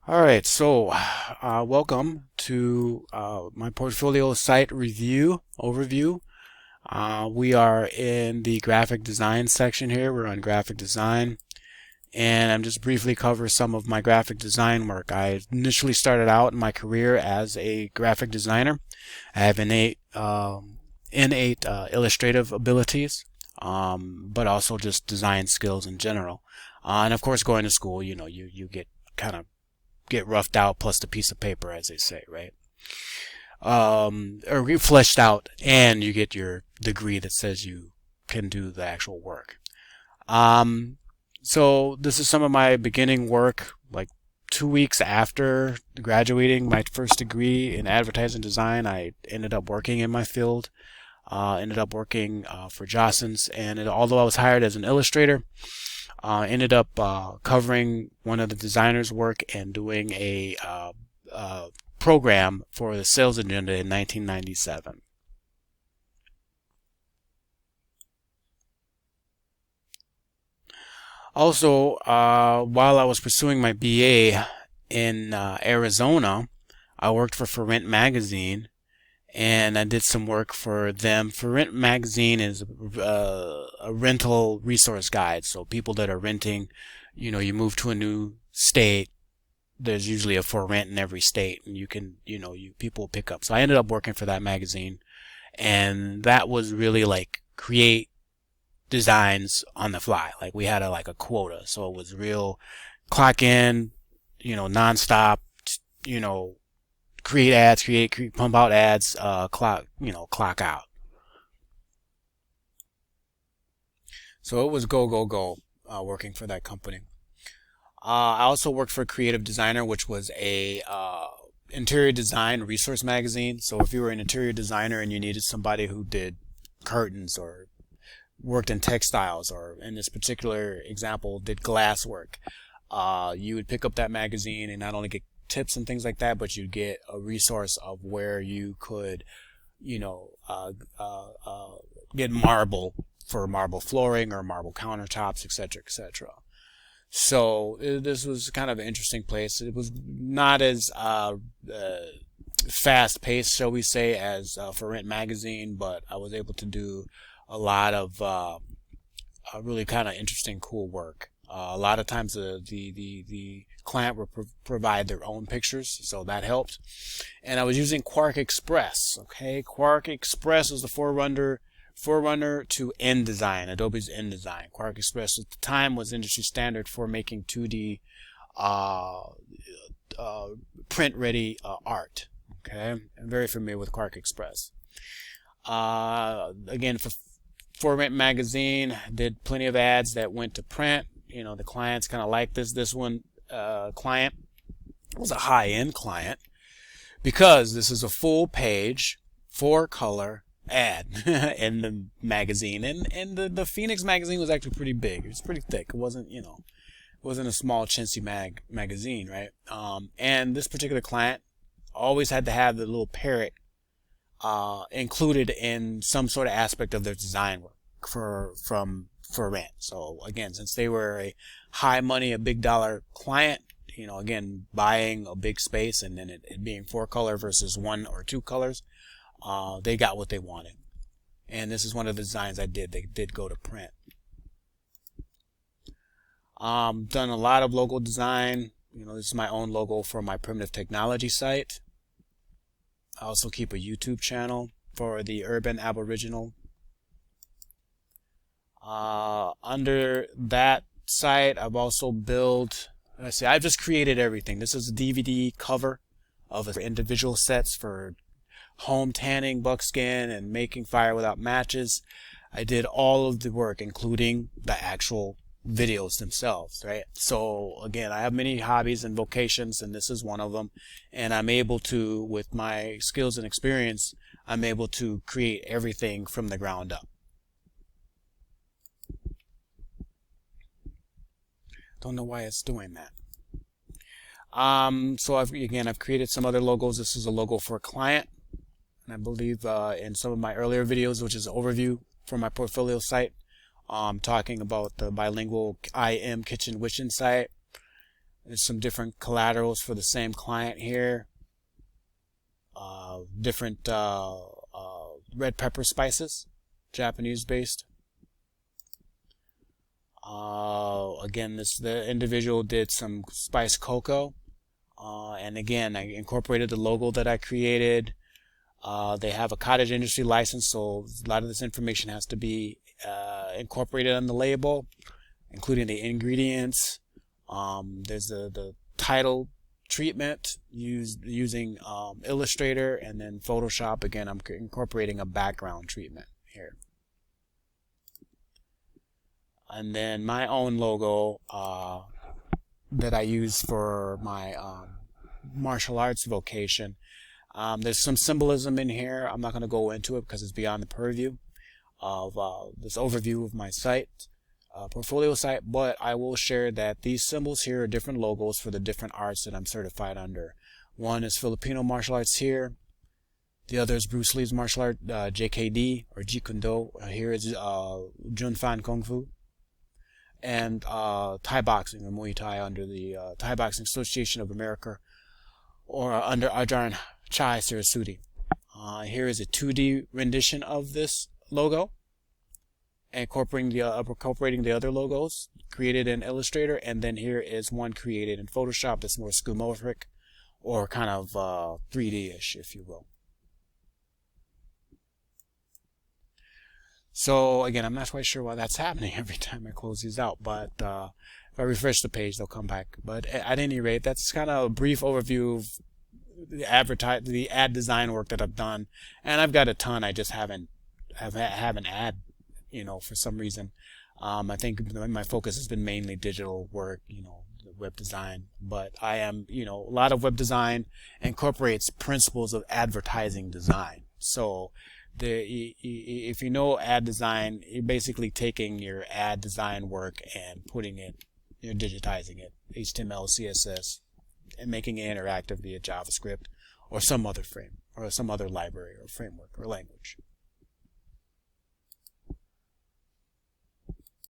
All right, so welcome to my portfolio site review overview. We are in the graphic design section here. We're on graphic design, and I'm just briefly cover some of my graphic design work. I initially started out in my career as a graphic designer. I have innate illustrative abilities, but also just design skills in general. And of course, going to school, you get kind of get roughed out plus the piece of paper, as they say, right? Or get fleshed out, and you get your degree that says you can do the actual work. Um, so this is some of my beginning work, like 2 weeks after graduating my first degree in advertising design. I ended up working in my field. Ended up working for Jostens, and although I was hired as an illustrator, ended up covering one of the designer's work and doing a program for the sales agenda in 1997. Also, while I was pursuing my BA in Arizona, I worked for Rent Magazine, and I did some work for them. For Rent Magazine is a rental resource guide. So people that are renting, you move to a new state, there's usually a for rent in every state, and you can, people pick up. So I ended up working for that magazine, and that was really like create designs on the fly. Like we had a quota, so it was real clock in, nonstop, you know, create ads, pump out ads, clock out. So it was go, go, go, working for that company. I also worked for Creative Designer, which was a interior design resource magazine. So if you were an interior designer and you needed somebody who did curtains or worked in textiles, or in this particular example, did glass work, you would pick up that magazine and not only get tips and things like that, but you'd get a resource of where you could, get marble for marble flooring or marble countertops, etc., etc. So this was kind of an interesting place. It was not as fast paced, shall we say, as for Rent Magazine, but I was able to do a lot of really kind of interesting, cool work. A lot of times the client would provide their own pictures, so that helped. And I was using Quark Express. Okay, Quark Express is the forerunner to InDesign, Adobe's InDesign. Quark Express at the time was industry standard for making 2D uh, print-ready art. Okay, I'm very familiar with Quark Express. Again, for Rent Magazine, did plenty of ads that went to print. The clients kind of liked this. This one client was a high-end client because this is a full page, 4-color ad in the magazine, and the Phoenix magazine was actually pretty big. It was pretty thick. It wasn't a small chintzy magazine, right? And this particular client always had to have the little parrot included in some sort of aspect of their design work for rent. So again, since they were a high money, a big dollar client, again, buying a big space and then it being 4-color versus 1 or 2 colors, they got what they wanted. And this is one of the designs I did. They did go to print. Done a lot of logo design. This is my own logo for my primitive technology site. I also keep a YouTube channel for the Urban Aboriginal. Under that site, I've also built, I've just created everything. This is a DVD cover of individual sets for home tanning, buckskin, and making fire without matches. I did all of the work, including the actual videos themselves, right? So again, I have many hobbies and vocations, and this is one of them. And I'm able to, with my skills and experience, I'm able to create everything from the ground up. Don't know why it's doing that. So I've created some other logos. This is a logo for a client. And I believe in some of my earlier videos, which is an overview for my portfolio site, talking about the bilingual I Am Kitchen Wishing site. There's some different collaterals for the same client here. Different red pepper spices, Japanese based. Again, the individual did some spiced cocoa, and again, I incorporated the logo that I created. They have a cottage industry license, so a lot of this information has to be incorporated on the label, including the ingredients. There's the title treatment using Illustrator, and then Photoshop. Again, I'm incorporating a background treatment here. And then my own logo that I use for my martial arts vocation. There's some symbolism in here. I'm not going to go into it because it's beyond the purview of this overview of my site, portfolio site, but I will share that these symbols here are different logos for the different arts that I'm certified under. One is Filipino martial arts here. The other is Bruce Lee's martial art, JKD or Jeet Kune Do. Here is Jun Fan Kung Fu. And Thai boxing or Muay Thai under the Thai Boxing Association of America, or under Ajahn Chai Saraswati. Here is a 2D rendition of this logo, incorporating the other logos created in Illustrator, and then here is one created in Photoshop that's more skeuomorphic, or kind of 3D-ish, if you will. So again, I'm not quite sure why that's happening every time I close these out, but if I refresh the page, they'll come back. But at any rate, that's kind of a brief overview of the ad design work that I've done, and I've got a ton. I just haven't ad, for some reason. I think my focus has been mainly digital work, web design. But I am, a lot of web design incorporates principles of advertising design. So if you know ad design, you're basically taking your ad design work and putting it, you're digitizing it, HTML, CSS, and making it interactive via JavaScript or some other frame or some other library or framework or language.